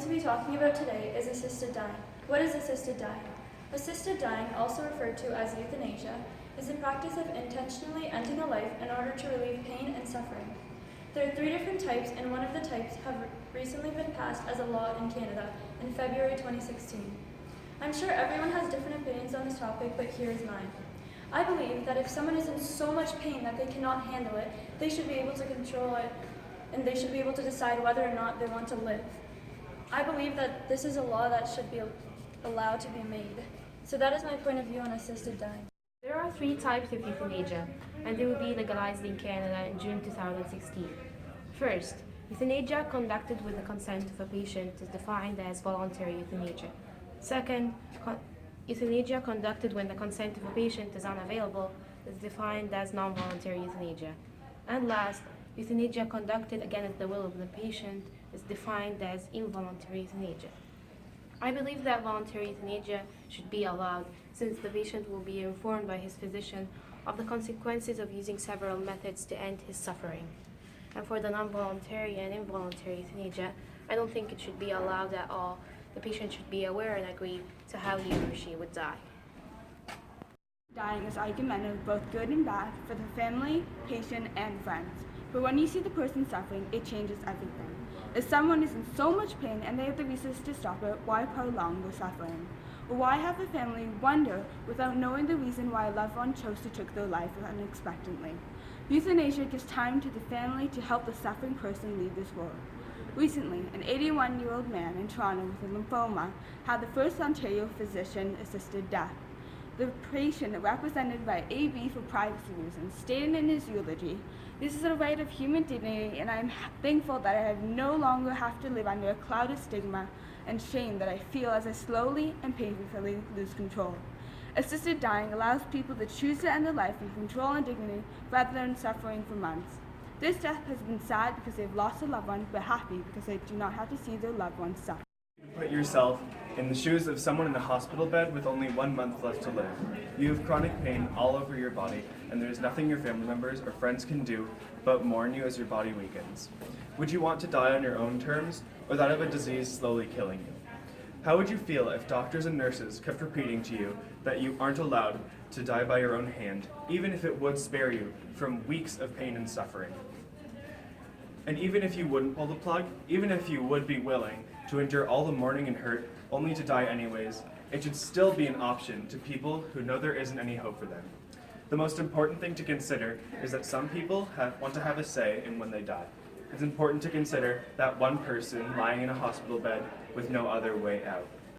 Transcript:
to be talking about today is assisted dying. What is assisted dying? Assisted dying, also referred to as euthanasia, is the practice of intentionally ending a life in order to relieve pain and suffering. There are 3 different types, and one of the types have recently been passed as a law in Canada in February 2016. I'm sure everyone has different opinions on this topic, but here is mine. I believe that if someone is in so much pain that they cannot handle it, they should be able to control it, and they should be able to decide whether or not they want to live. I believe that this is a law that should be allowed to be made. So that is my point of view on assisted dying. There are 3 types of euthanasia, and they will be legalized in Canada in June 2016. First, euthanasia conducted with the consent of a patient is defined as voluntary euthanasia. Second, euthanasia conducted when the consent of a patient is unavailable is defined as non-voluntary euthanasia. And last, euthanasia conducted against the will of the patient is defined as involuntary euthanasia. I believe that voluntary euthanasia should be allowed since the patient will be informed by his physician of the consequences of using several methods to end his suffering. And for the non-voluntary and involuntary euthanasia, I don't think it should be allowed at all. The patient should be aware and agree to how he or she would die. Dying is argumentative, both good and bad, for the family, patient, and friends. But when you see the person suffering, it changes everything. If someone is in so much pain and they have the resources to stop it, why prolong the suffering? Or why have the family wonder without knowing the reason why a loved one chose to take their life unexpectedly? Euthanasia gives time to the family to help the suffering person leave this world. Recently, an 81-year-old man in Toronto with a lymphoma had the first Ontario physician-assisted death. The patient, represented by AB for privacy reasons, stated in his eulogy, "This is a right of human dignity, and I am thankful that I no longer have to live under a cloud of stigma and shame that I feel as I slowly and painfully lose control." Assisted dying allows people to choose to end their life in control and dignity rather than suffering for months. This death has been sad because they've lost a loved one, but happy because they do not have to see their loved one suffer. Put yourself in the shoes of someone in a hospital bed with only 1 month left to live. You have chronic pain all over your body, and there is nothing your family members or friends can do but mourn you as your body weakens. Would you want to die on your own terms, or that of a disease slowly killing you? How would you feel if doctors and nurses kept repeating to you that you aren't allowed to die by your own hand, even if it would spare you from weeks of pain and suffering? And even if you wouldn't pull the plug, even if you would be willing to endure all the mourning and hurt only to die anyways, it should still be an option to people who know there isn't any hope for them. The most important thing to consider is that some people want to have a say in when they die. It's important to consider that one person lying in a hospital bed with no other way out.